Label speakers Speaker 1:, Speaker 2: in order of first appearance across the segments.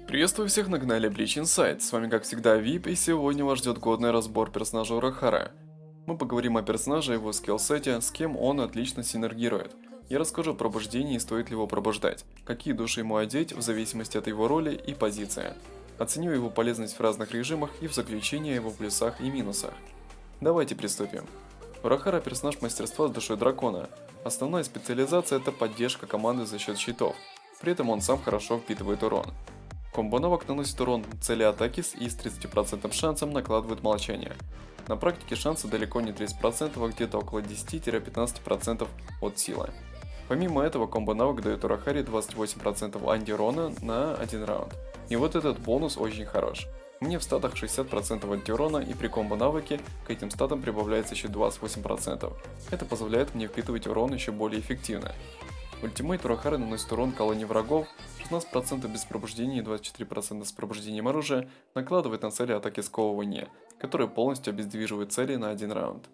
Speaker 1: Приветствую всех на канале Bleach Insight, с вами как всегда Вип, и сегодня вас ждет годный разбор персонажа Урахара. Мы поговорим о персонаже, его скиллсете, с кем он отлично синергирует. Я расскажу о пробуждении и стоит ли его пробуждать, какие души ему одеть в зависимости от его роли и позиции. Оценю его полезность в разных режимах и в заключение о его плюсах и минусах. Давайте приступим. Урахара персонаж мастерства с душой дракона. Основная специализация это поддержка команды за счет щитов, при этом он сам хорошо впитывает урон. Комбо навык наносит урон цели атаки и с 30% шансом накладывает молчание. На практике шансы далеко не 30%, а где-то около 10-15% от силы. Помимо этого, комбо навык дает Урахаре 28% антиурона на 1 раунд. И вот этот бонус очень хорош. Мне в статах 60% антиурона, и при комбо навыке к этим статам прибавляется еще 28%. Это позволяет мне впитывать урон еще более эффективно. Ультимейт Урахары наносит урон колонии врагов, 16% без пробуждения и 24% с пробуждением оружия накладывает на цели атаки сковывания, которые полностью обездвиживают цели на 1 раунд.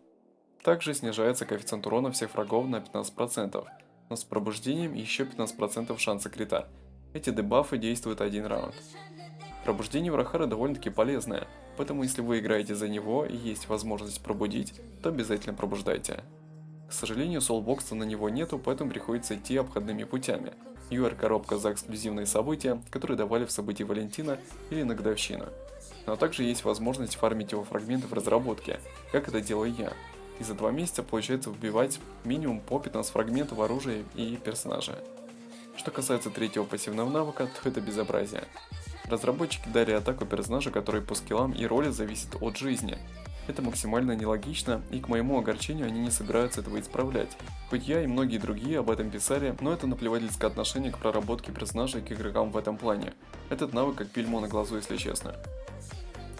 Speaker 1: Также снижается коэффициент урона всех врагов на 15%, но с пробуждением еще 15% шанса крита. Эти дебафы действуют 1 раунд. Пробуждение Урахары довольно-таки полезное, поэтому если вы играете за него и есть возможность пробудить, то обязательно пробуждайте. К сожалению, солбокса на него нету, поэтому приходится идти обходными путями. UR-коробка за эксклюзивные события, которые давали в событии Валентина или на годовщину. Но также есть возможность фармить его фрагменты в разработке, как это делаю я. И за 2 месяца получается вбивать минимум по 15 фрагментов оружия и персонажа. Что касается третьего пассивного навыка, то это безобразие. Разработчики дали атаку персонажа, который по скиллам и роли зависит от жизни. Это максимально нелогично, и к моему огорчению они не собираются этого исправлять. Хоть я и многие другие об этом писали, но это наплевательское отношение к проработке персонажа и к игрокам в этом плане. Этот навык как бельмо на глазу, если честно.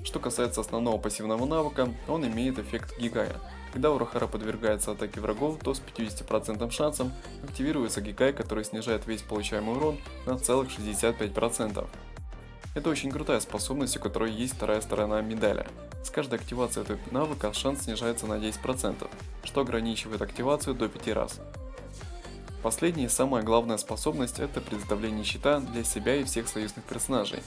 Speaker 1: Что касается основного пассивного навыка, он имеет эффект Гигая. Когда Урахара подвергается атаке врагов, то с 50% шансом активируется Гигай, который снижает весь получаемый урон на целых 65%. Это очень крутая способность, у которой есть вторая сторона медали. С каждой активацией этого навыка шанс снижается на 10%, что ограничивает активацию до 5 раз. Последняя и самая главная способность это предоставление щита для себя и всех союзных персонажей.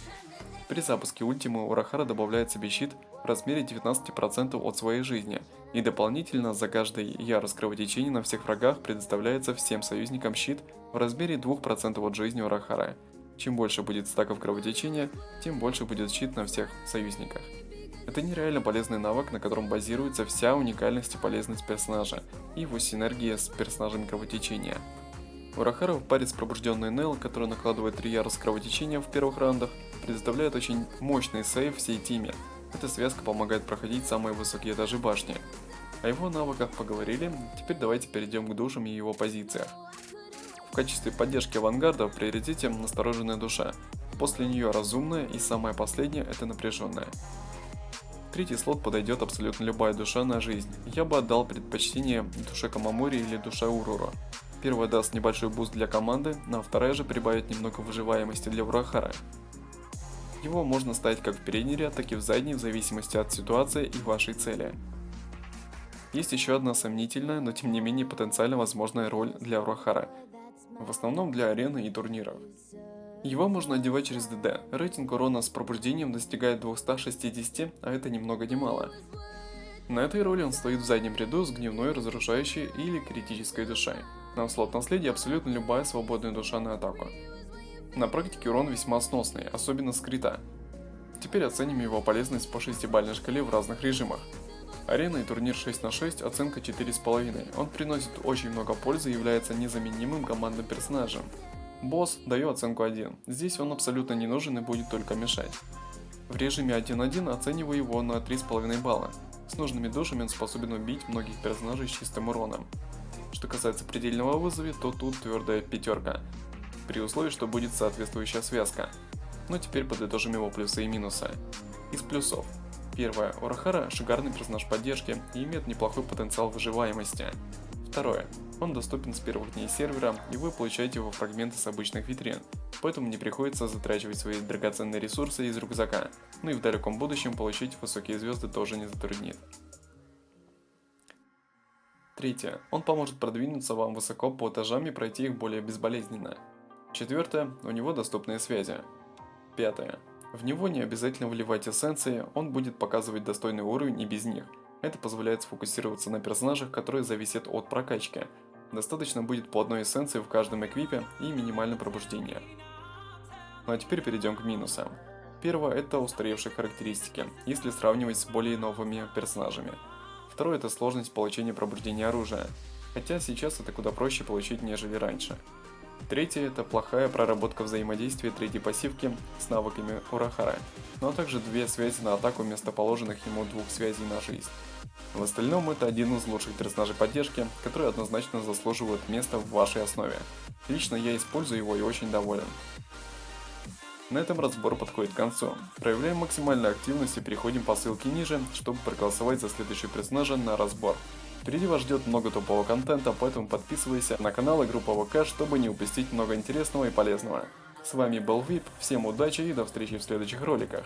Speaker 1: При запуске ультимы Урахара добавляет себе щит в размере 19% от своей жизни, и дополнительно за каждый ярус кровотечения на всех врагах предоставляется всем союзникам щит в размере 2% от жизни Урахара. Чем больше будет стаков кровотечения, тем больше будет щит на всех союзниках. Это нереально полезный навык, на котором базируется вся уникальность и полезность персонажа и его синергия с персонажами кровотечения. Урахара в паре с пробужденной Нел, которая накладывает 3 яруса кровотечения в первых раундах, предоставляет очень мощный сейв всей тиме. Эта связка помогает проходить самые высокие этажи башни. О его навыках поговорили, теперь давайте перейдем к душам и его позициях. В качестве поддержки авангарда в приоритете настороженная душа, после нее разумная и самая последняя это напряженная. Третий слот подойдет абсолютно любая душа на жизнь, я бы отдал предпочтение душе Камамори или душе Уруру. Первая даст небольшой буст для команды, а вторая же прибавит немного выживаемости для Урахара. Его можно ставить как в передний ряд, так и в задний в зависимости от ситуации и вашей цели. Есть еще одна сомнительная, но тем не менее потенциально возможная роль для Урахара. В основном для арены и турниров. Его можно одевать через ДД. Рейтинг урона с пробуждением достигает 260, а это ни много ни мало. На этой роли он стоит в заднем ряду с гневной, разрушающей или критической душой. На слот наследия абсолютно любая свободная душа на атаку. На практике урон весьма сносный, особенно с крита. Теперь оценим его полезность по 6-бальной шкале в разных режимах. Арена и турнир 6 на 6, оценка 4,5. Он приносит очень много пользы и является незаменимым командным персонажем. Босс даю оценку 1. Здесь он абсолютно не нужен и будет только мешать. В режиме 1-1 оцениваю его на 3,5 балла. С нужными душами он способен убить многих персонажей с чистым уроном. Что касается предельного вызова, то тут твердая пятерка, при условии, что будет соответствующая связка. Но теперь подытожим его плюсы и минусы. Из плюсов. Первое. Урахара – шикарный персонаж поддержки и имеет неплохой потенциал выживаемости. Второе. Он доступен с первых дней сервера, и вы получаете его фрагменты с обычных витрин, поэтому не приходится затрачивать свои драгоценные ресурсы из рюкзака, ну и в далеком будущем получить высокие звезды тоже не затруднит. Третье. Он поможет продвинуться вам высоко по этажам и пройти их более безболезненно. Четвертое. У него доступные связи. Пятое. В него не обязательно вливать эссенции, он будет показывать достойный уровень и без них. Это позволяет сфокусироваться на персонажах, которые зависят от прокачки. Достаточно будет по одной эссенции в каждом эквипе и минимальное пробуждение. Ну а теперь перейдем к минусам. Первое – это устаревшие характеристики, если сравнивать с более новыми персонажами. Второе – это сложность получения пробуждения оружия, хотя сейчас это куда проще получить, нежели раньше. Третье – это плохая проработка взаимодействия третьей пассивки с навыками Урахары, ну а также две связи на атаку вместо положенных ему двух связей на жизнь. В остальном это один из лучших персонажей поддержки, который однозначно заслуживает места в вашей основе. Лично я использую его и очень доволен. На этом разбор подходит к концу. Проявляем максимальную активность и переходим по ссылке ниже, чтобы проголосовать за следующего персонажа на разбор. Впереди вас ждет много топового контента, поэтому подписывайся на канал и группу ВК, чтобы не упустить много интересного и полезного. С вами был VIP, всем удачи и до встречи в следующих роликах.